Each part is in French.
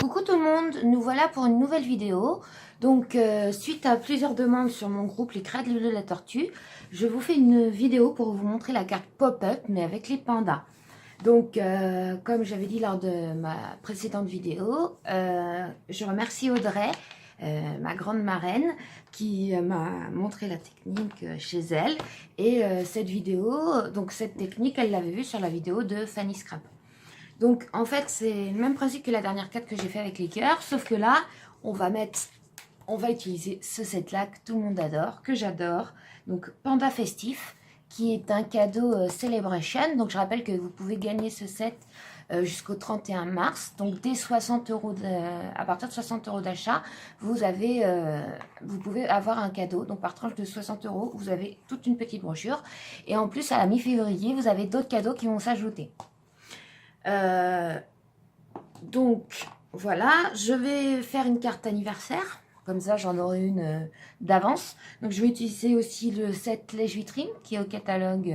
Coucou tout le monde, nous voilà pour une nouvelle vidéo. Donc suite à plusieurs demandes sur mon groupe Les Créatifs de la Tortue, je vous fais une vidéo pour vous montrer la carte pop-up mais avec les pandas. Donc comme j'avais dit lors de ma précédente vidéo, je remercie Audrey, ma grande marraine, qui m'a montré la technique chez elle. Et cette technique, elle l'avait vue sur la vidéo de Fanny Scrap. Donc en fait c'est le même principe que la dernière carte que j'ai fait avec les cœurs, sauf que là on va utiliser ce set là que tout le monde adore, que j'adore, donc Panda Festif, qui est un cadeau Celebration. Donc je rappelle que vous pouvez gagner ce set jusqu'au 31 mars, donc dès 60 €, à partir de 60 € d'achat, vous pouvez avoir un cadeau. Donc par tranche de 60 €, vous avez toute une petite brochure, et en plus à la mi-février, vous avez d'autres cadeaux qui vont s'ajouter. Donc voilà, je vais faire une carte anniversaire, comme ça j'en aurai une d'avance. Donc je vais utiliser aussi le set Lèche Vitrine qui est au catalogue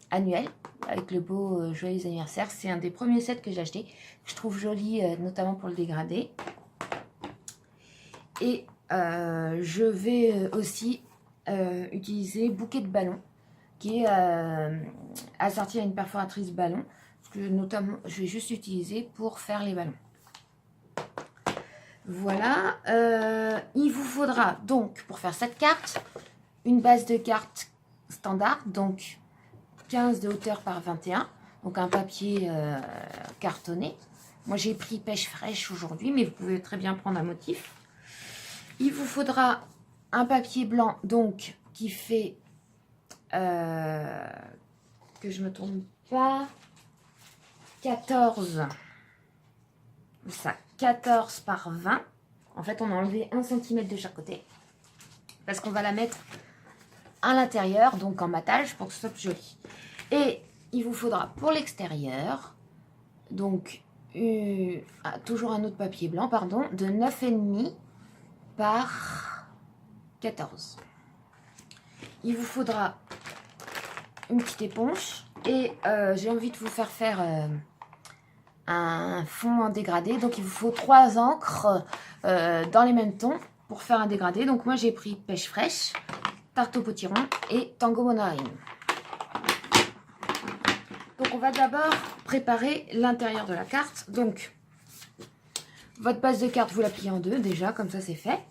annuel avec le beau joyeux anniversaire. C'est un des premiers sets que j'ai acheté, que je trouve joli, notamment pour le dégradé. Et je vais aussi utiliser Bouquet de ballon, qui est assorti à une perforatrice ballon, que notamment je vais juste utiliser pour faire les ballons. Voilà, il vous faudra donc pour faire cette carte une base de carte standard, donc 15 de hauteur par 21, donc un papier cartonné. Moi j'ai pris pêche fraîche aujourd'hui, mais vous pouvez très bien prendre un motif. Il vous faudra un papier blanc, donc qui fait que je me trompe pas, 14 par 20. En fait, on a enlevé 1 cm de chaque côté parce qu'on va la mettre à l'intérieur, donc en matage, pour que ce soit plus joli. Et il vous faudra pour l'extérieur, donc toujours un autre papier blanc, pardon, de 9,5 par 14. Il vous faudra une petite éponge, et j'ai envie de vous faire un fond en dégradé. Donc il vous faut 3 encres dans les mêmes tons pour faire un dégradé. Donc moi j'ai pris pêche fraîche, tarte au potiron et tango mandarine. Donc on va d'abord préparer l'intérieur de la carte. Donc votre base de carte, vous la pliez en deux déjà, comme ça c'est fait.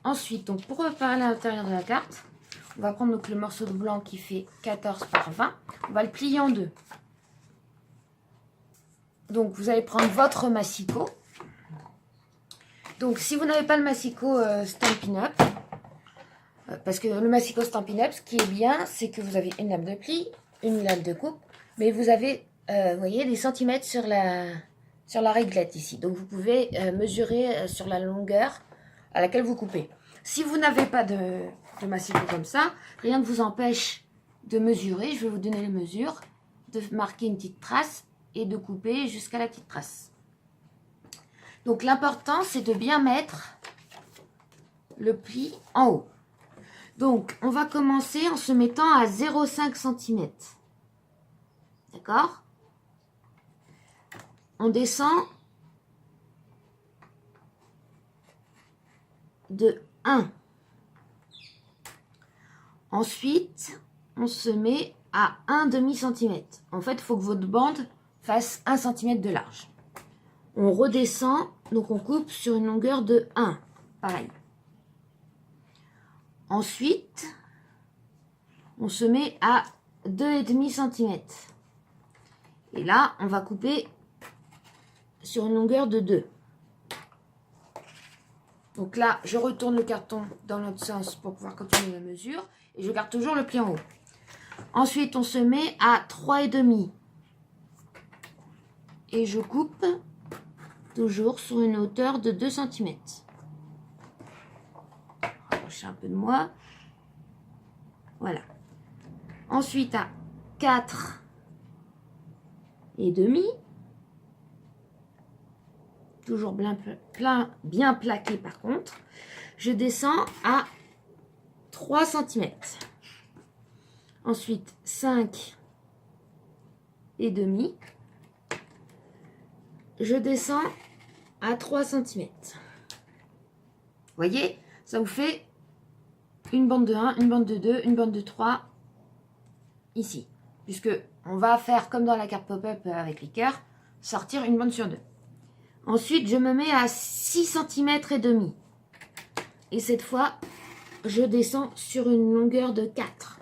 Ensuite, donc pour préparer l'intérieur de la carte, on va prendre donc le morceau de blanc qui fait 14 par 20. On va le plier en deux. Donc vous allez prendre votre massicot. Donc si vous n'avez pas le massicot Stampin' Up, parce que le massicot Stampin' Up, ce qui est bien, c'est que vous avez une lame de pli, une lame de coupe, mais vous avez, vous voyez, des centimètres sur la réglette ici. Donc vous pouvez mesurer sur la longueur à laquelle vous coupez. Si vous n'avez pas de massicot comme ça, rien ne vous empêche de mesurer. Je vais vous donner les mesures, de marquer une petite trace et de couper jusqu'à la petite trace. Donc l'important, c'est de bien mettre le pli en haut. Donc on va commencer en se mettant à 0,5 cm. D'accord? On descend de 1. Ensuite, on se met à 1,5 cm. En fait, il faut que votre bande fasse 1 cm de large. On redescend, donc on coupe sur une longueur de 1. Pareil. Ensuite, on se met à 2,5 cm. Et là, on va couper sur une longueur de 2. Donc là, je retourne le carton dans l'autre sens pour pouvoir continuer la mesure. Et je garde toujours le pli en haut. Ensuite, on se met à 3,5. Et je coupe toujours sur une hauteur de 2 cm. Rapprochez un peu de moi. Voilà. Ensuite, à 4,5. Toujours bien plaqué par contre. Je descends à 3 cm. Ensuite, 5,5. Je descends à 3 cm. Voyez, ça vous fait une bande de 1, une bande de 2, une bande de 3 ici. Puisque on va faire comme dans la carte pop-up avec les cœurs, sortir une bande sur 2. Ensuite, je me mets à 6 cm et demi. Et cette fois, je descends sur une longueur de 4.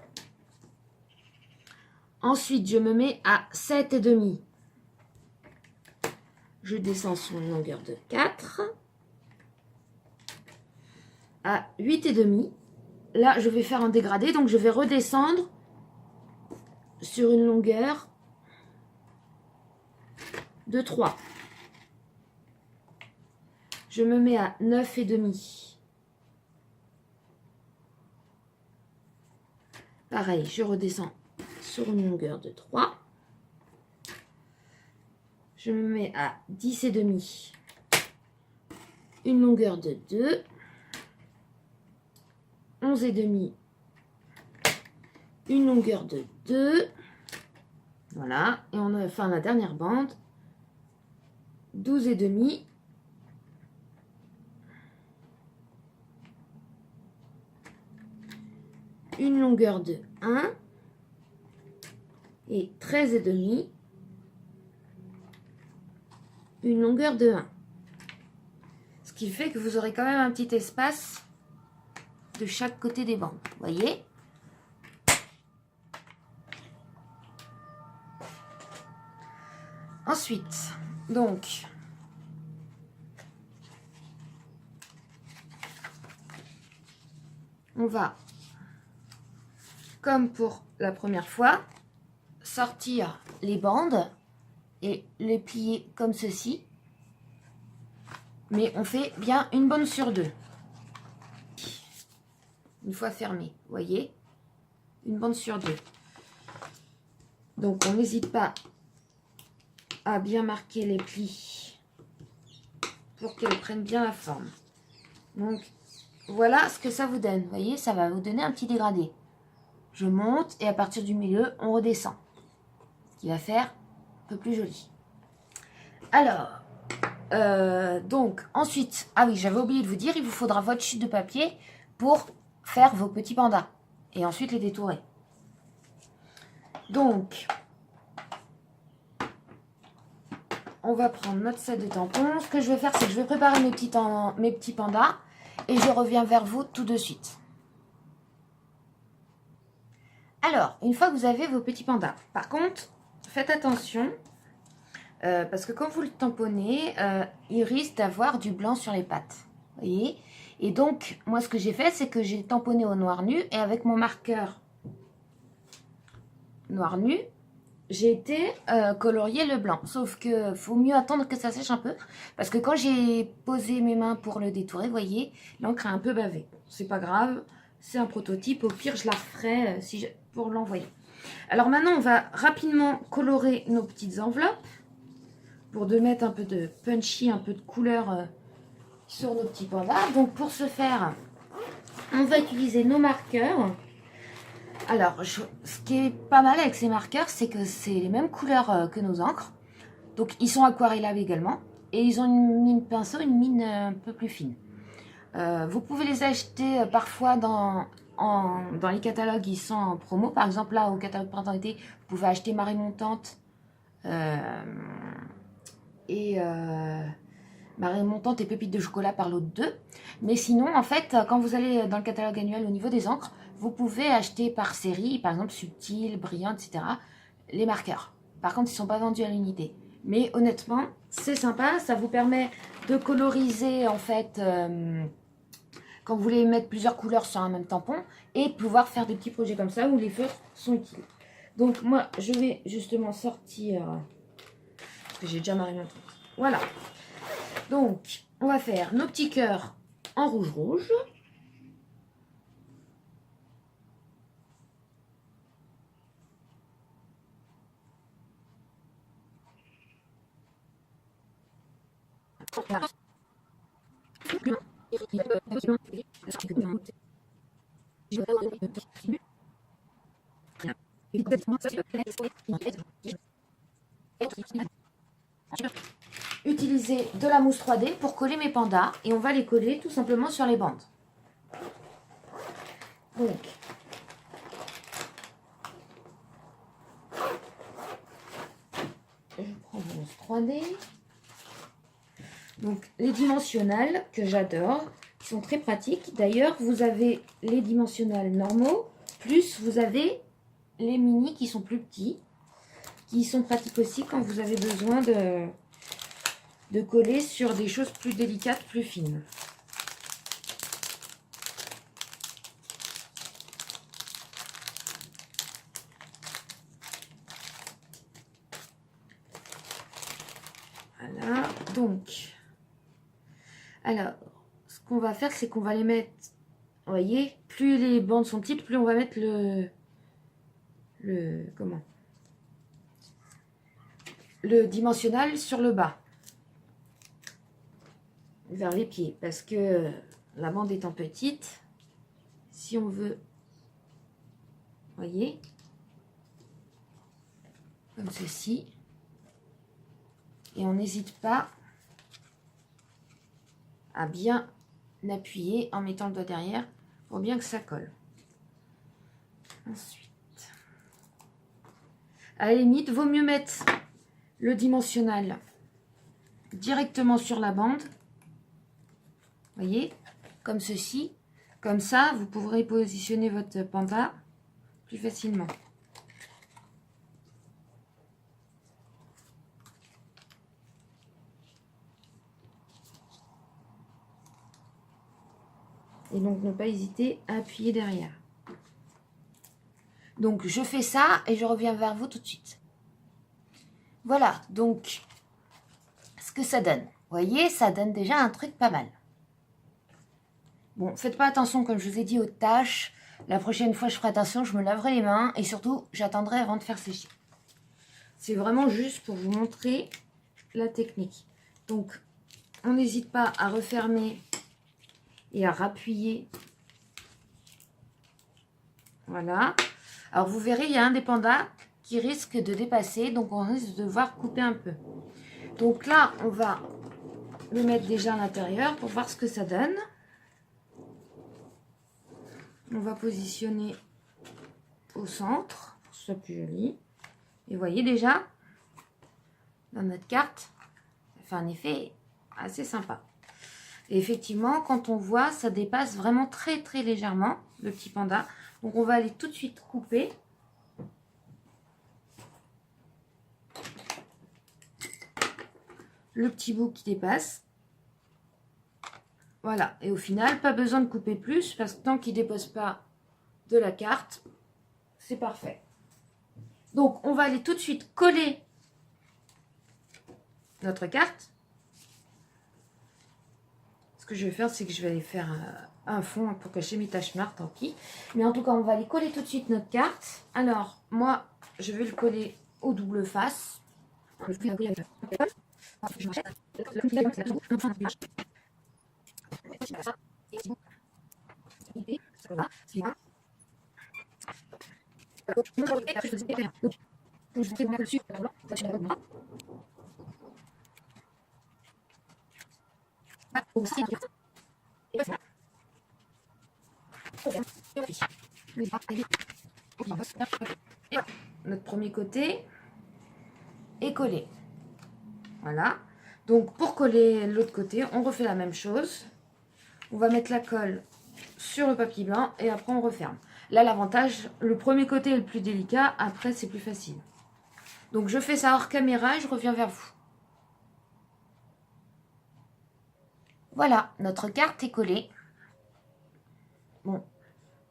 Ensuite, je me mets à 7 et demi. Je descends sur une longueur de 4. À 8 et demi. Là, je vais faire un dégradé, donc je vais redescendre sur une longueur de 3. Je me mets à 9 et demi. Pareil, je redescends sur une longueur de 3. Je me mets à 10 et demi. Une longueur de 2. 11 et demi. Une longueur de 2. Voilà. Et on a fait la dernière bande. 12 et demi. Une longueur de 1. Et 13 et demi. Une longueur de 1. Ce qui fait que vous aurez quand même un petit espace de chaque côté des bandes. Vous voyez ? Ensuite, donc, on va, comme pour la première fois, sortir les bandes et les plier comme ceci. Mais on fait bien une bande sur 2. Une fois fermé, vous voyez, une bande sur 2. Donc on n'hésite pas à bien marquer les plis pour qu'elles prennent bien la forme. Donc voilà ce que ça vous donne. Vous voyez, ça va vous donner un petit dégradé. Je monte et à partir du milieu, on redescend. Ce qui va faire un peu plus joli. Alors, donc ensuite, ah oui, j'avais oublié de vous dire, il vous faudra votre chute de papier pour faire vos petits pandas. Et ensuite les détourer. Donc, on va prendre notre set de tampons. Ce que je vais faire, c'est que je vais préparer mes petits pandas. Et je reviens vers vous tout de suite. Alors, une fois que vous avez vos petits pandas, par contre, faites attention. Parce que quand vous le tamponnez, il risque d'avoir du blanc sur les pattes. Vous voyez ? Et donc, moi, ce que j'ai fait, c'est que j'ai tamponné au noir nu. Et avec mon marqueur noir nu, j'ai été colorier le blanc. Sauf que faut mieux attendre que ça sèche un peu. Parce que quand j'ai posé mes mains pour le détourer, vous voyez, l'encre a un peu bavé. C'est pas grave, c'est un prototype. Au pire, je la referai pour l'envoyer. Alors maintenant, on va rapidement colorer nos petites enveloppes. Pour de mettre un peu de punchy, un peu de couleur sur nos petits pandas. Donc pour ce faire, on va utiliser nos marqueurs. Alors, ce qui est pas mal avec ces marqueurs, c'est que c'est les mêmes couleurs que nos encres. Donc ils sont aquarellables également. Et ils ont une mine pinceau, une mine un peu plus fine. Vous pouvez les acheter parfois dans les catalogues, ils sont en promo. Par exemple là, au catalogue printemps-été, vous pouvez acheter Marée Montante. Marée Montante et Pépites de chocolat par l'autre 2. Mais sinon, en fait, quand vous allez dans le catalogue annuel au niveau des encres, vous pouvez acheter par série, par exemple Subtil, Brillant, etc., les marqueurs. Par contre, ils ne sont pas vendus à l'unité. Mais honnêtement, c'est sympa. Ça vous permet de coloriser, en fait, quand vous voulez mettre plusieurs couleurs sur un même tampon et pouvoir faire des petits projets comme ça où les feutres sont utiles. Donc, moi, je vais justement sortir... parce que j'ai déjà Marée Montante. Voilà. Donc, on va faire nos petits cœurs en rouge-rouge. utiliser de la mousse 3D pour coller mes pandas. Et on va les coller tout simplement sur les bandes. Donc, je prends ma mousse 3D. Donc, les dimensionnels que j'adore, qui sont très pratiques. D'ailleurs, vous avez les dimensionnels normaux, plus vous avez les mini qui sont plus petits, qui sont pratiques aussi quand vous avez besoin de coller sur des choses plus délicates, plus fines. Voilà, donc, alors, ce qu'on va faire, c'est qu'on va les mettre, vous voyez, plus les bandes sont petites, plus on va mettre le dimensionnel sur le bas, vers les pieds, parce que la bande étant petite, si on veut, vous voyez, comme ceci, et on n'hésite pas à bien appuyer en mettant le doigt derrière pour bien que ça colle. Ensuite, à la limite, vaut mieux mettre le dimensionnel directement sur la bande, voyez, comme ceci. Comme ça, vous pourrez positionner votre panda plus facilement. Et donc, ne pas hésiter à appuyer derrière. Donc, je fais ça et je reviens vers vous tout de suite. Voilà, donc, ce que ça donne. Vous voyez, ça donne déjà un truc pas mal. Bon, faites pas attention, comme je vous ai dit, aux tâches. La prochaine fois, je ferai attention, je me laverai les mains. Et surtout, j'attendrai avant de faire sécher. C'est vraiment juste pour vous montrer la technique. Donc, on n'hésite pas à refermer et à rappuyer. Voilà. Alors, vous verrez, il y a un des pandas qui risque de dépasser. Donc, on risque de devoir couper un peu. Donc là, on va le mettre déjà à l'intérieur pour voir ce que ça donne. On va positionner au centre pour que ce soit plus joli. Et vous voyez déjà, dans notre carte, ça fait un effet assez sympa. Et effectivement, quand on voit, ça dépasse vraiment très très légèrement le petit panda. Donc on va aller tout de suite couper. Le petit bout qui dépasse. Voilà. Et au final, pas besoin de couper plus parce que tant qu'il ne dépose pas de la carte, c'est parfait. Donc on va aller tout de suite coller notre carte. Ce que je vais faire, c'est que je vais aller faire un fond pour cacher mes taches noires, tant pis. Mais en tout cas, on va aller coller tout de suite notre carte. Alors, moi, je vais le coller au double face. Notre premier côté est collé. Voilà. Donc pour coller l'autre côté, on refait la même chose. On va mettre la colle sur le papier blanc et après on referme. Là l'avantage, le premier côté est le plus délicat, après c'est plus facile. Donc je fais ça hors caméra et je reviens vers vous. Voilà, notre carte est collée. Bon,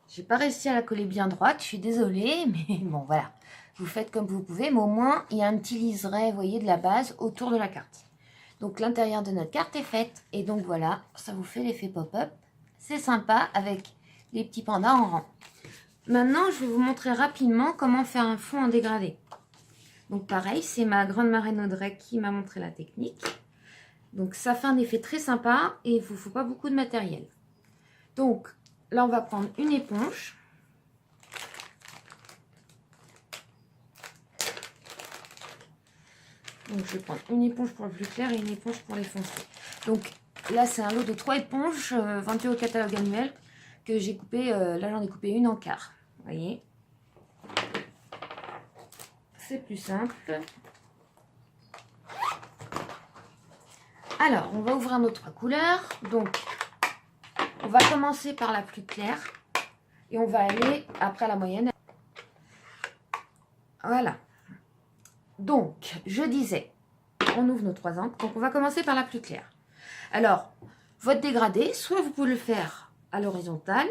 j'ai pas réussi à la coller bien droite, je suis désolée, mais bon voilà. Vous faites comme vous pouvez, mais au moins il y a un petit liseré, vous voyez, de la base autour de la carte. Donc l'intérieur de notre carte est faite. Et donc voilà, ça vous fait l'effet pop-up. C'est sympa avec les petits pandas en rang. Maintenant, je vais vous montrer rapidement comment faire un fond en dégradé. Donc pareil, c'est ma grande marraine Audrey qui m'a montré la technique. Donc ça fait un effet très sympa et il ne vous faut pas beaucoup de matériel. Donc là, on va prendre une éponge. Donc, je vais prendre une éponge pour le plus clair et une éponge pour les foncés. Donc, là, c'est un lot de 3 éponges vendues au catalogue annuel que j'ai coupé. Là, j'en ai coupé une en quart. Vous voyez? C'est plus simple. Alors, on va ouvrir nos 3 couleurs. Donc, on va commencer par la plus claire. Et on va aller après la moyenne. Voilà. Donc, je disais, on ouvre nos 3 encres. Donc, on va commencer par la plus claire. Alors, votre dégradé, soit vous pouvez le faire à l'horizontale,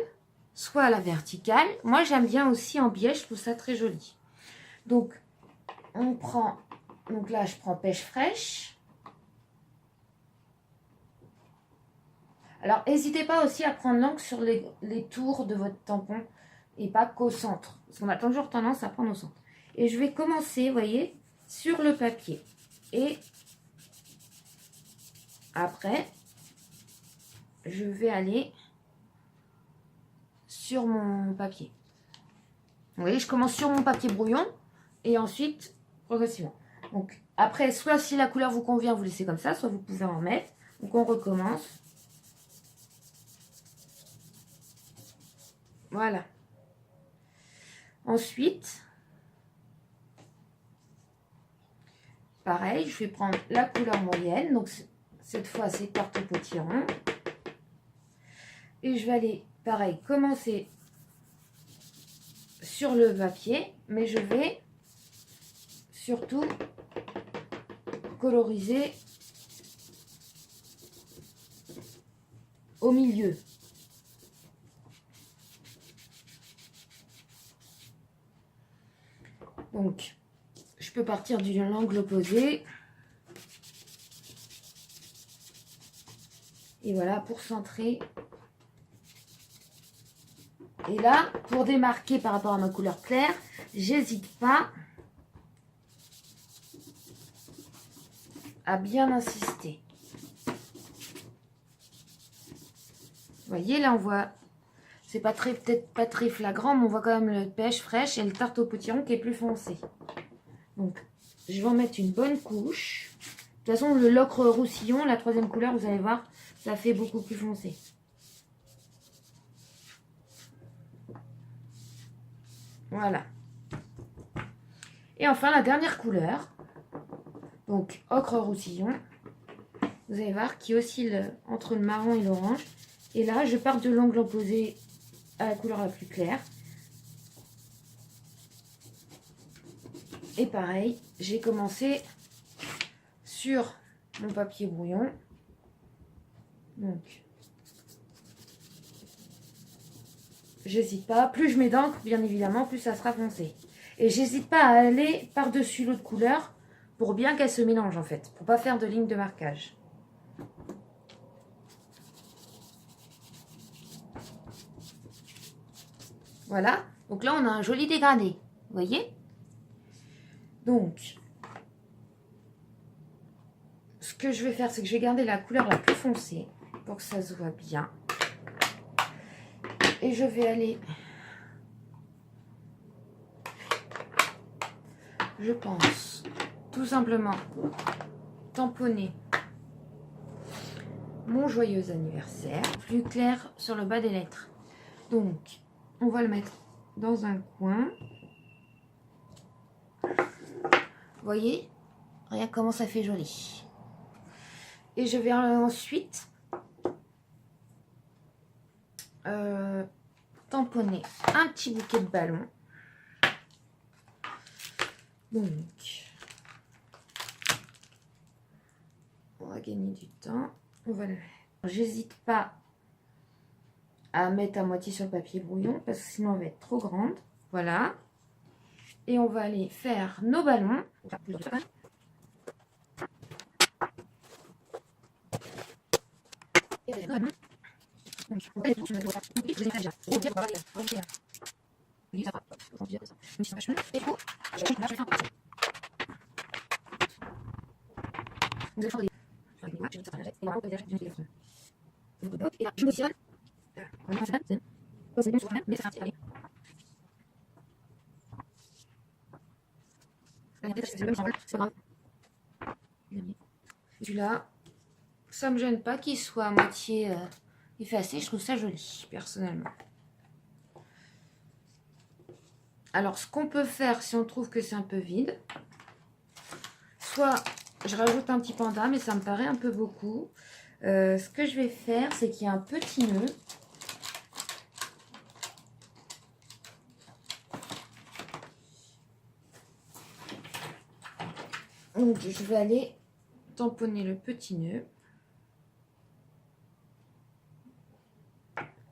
soit à la verticale. Moi, j'aime bien aussi en biais, je trouve ça très joli. Donc, on prend, donc là, je prends pêche fraîche. Alors, n'hésitez pas aussi à prendre l'encre sur les tours de votre tampon et pas qu'au centre. Parce qu'on a toujours tendance à prendre au centre. Et je vais commencer, vous voyez, sur le papier. Et après, je vais aller sur mon papier. Vous voyez, je commence sur mon papier brouillon et ensuite, progressivement. Donc, après, soit si la couleur vous convient, vous laissez comme ça, soit vous pouvez en mettre. Donc, on recommence. Voilà. Ensuite, pareil, je vais prendre la couleur moyenne. Donc, cette fois, c'est carte potiron. Et je vais aller, pareil, commencer sur le papier. Mais je vais surtout coloriser au milieu. Donc, je peux partir de l'angle opposé. Et voilà, pour centrer. Et là, pour démarquer par rapport à ma couleur claire, j'hésite pas à bien insister. Vous voyez, là, on voit, c'est pas très, peut-être pas très flagrant, mais on voit quand même le pêche fraîche et le tarte au potiron qui est plus foncé. Donc, je vais en mettre une bonne couche. De toute façon, le l'ocre roussillon, la 3e couleur, vous allez voir, ça fait beaucoup plus foncé. Voilà. Et enfin, la dernière couleur, donc ocre roussillon, vous allez voir, qui oscille entre le marron et l'orange. Et là, je pars de l'angle opposé à la couleur la plus claire. Et pareil, j'ai commencé sur mon papier brouillon. Donc, j'hésite pas. Plus je mets d'encre, bien évidemment, plus ça sera foncé. Et j'hésite pas à aller par-dessus l'autre couleur pour bien qu'elle se mélange en fait. Pour pas faire de ligne de marquage. Voilà. Donc là, on a un joli dégradé. Vous voyez? Donc, ce que je vais faire, c'est que je vais garder la couleur la plus foncée pour que ça se voit bien. Et je vais aller, je pense, tout simplement tamponner mon joyeux anniversaire plus clair sur le bas des lettres. Donc, on va le mettre dans un coin. Vous voyez? Regarde comment ça fait joli. Et je vais ensuite tamponner un petit bouquet de ballons. Donc, on va gagner du temps. On va le... J'hésite pas à mettre à moitié sur le papier brouillon parce que sinon elle va être trop grande. Voilà. Et on va aller faire nos ballons. Celui-là, ça me gêne pas qu'il soit à moitié effacé. Je trouve ça joli, personnellement. Alors, ce qu'on peut faire, si on trouve que c'est un peu vide, soit je rajoute un petit panda, mais ça me paraît un peu beaucoup. Ce que je vais faire, c'est qu'il y a un petit nœud. Donc, je vais aller tamponner le petit nœud.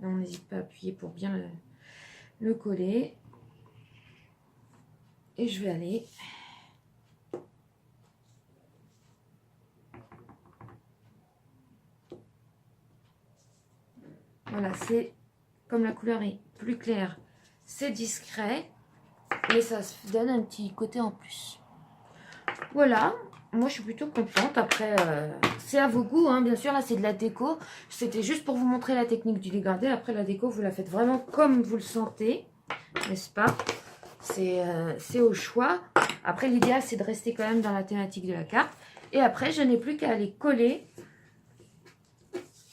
On n'hésite pas à appuyer pour bien le coller. Et je vais aller voilà, c'est comme la couleur est plus claire, c'est discret, mais ça se donne un petit côté en plus. Voilà, moi je suis plutôt contente. Après, c'est à vos goûts, hein. Bien sûr, là c'est de la déco. C'était juste pour vous montrer la technique du dégradé. Après, la déco, vous la faites vraiment comme vous le sentez, n'est-ce pas? C'est au choix. Après, l'idéal, c'est de rester quand même dans la thématique de la carte. Et après, je n'ai plus qu'à aller coller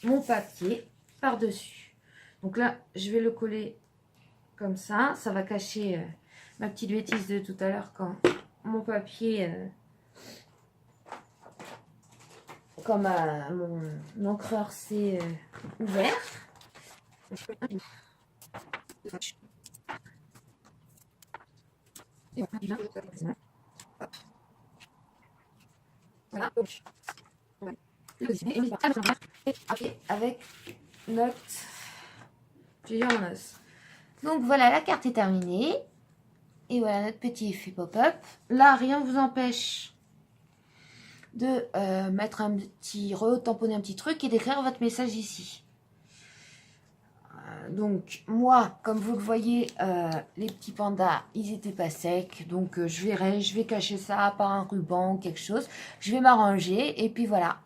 mon papier par-dessus. Donc là, je vais le coller comme ça. Ça va cacher ma petite bêtise de tout à l'heure quand mon papier, comme mon encreur s'est ouvert. Voilà. Avec notre plusieurs noces. Donc voilà, la carte est terminée. Et voilà notre petit effet pop-up. Là, rien ne vous empêche de mettre un petit tamponner un petit truc et d'écrire votre message ici. Donc moi, comme vous le voyez, les petits pandas, ils n'étaient pas secs. Donc je vais cacher ça par un ruban ou quelque chose. Je vais m'arranger et puis voilà.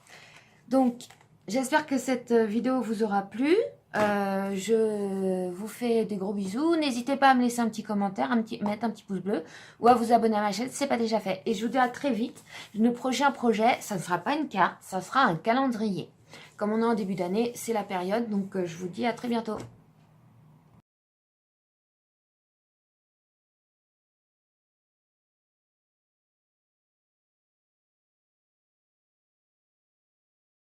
Donc j'espère que cette vidéo vous aura plu. Je vous fais des gros bisous. N'hésitez pas à me laisser un petit commentaire, mettre un petit pouce bleu ou à vous abonner à ma chaîne si ce n'est pas déjà fait. Et je vous dis à très vite. Le prochain projet, ça ne sera pas une carte, ça sera un calendrier. Comme on est en début d'année, c'est la période. Donc je vous dis à très bientôt.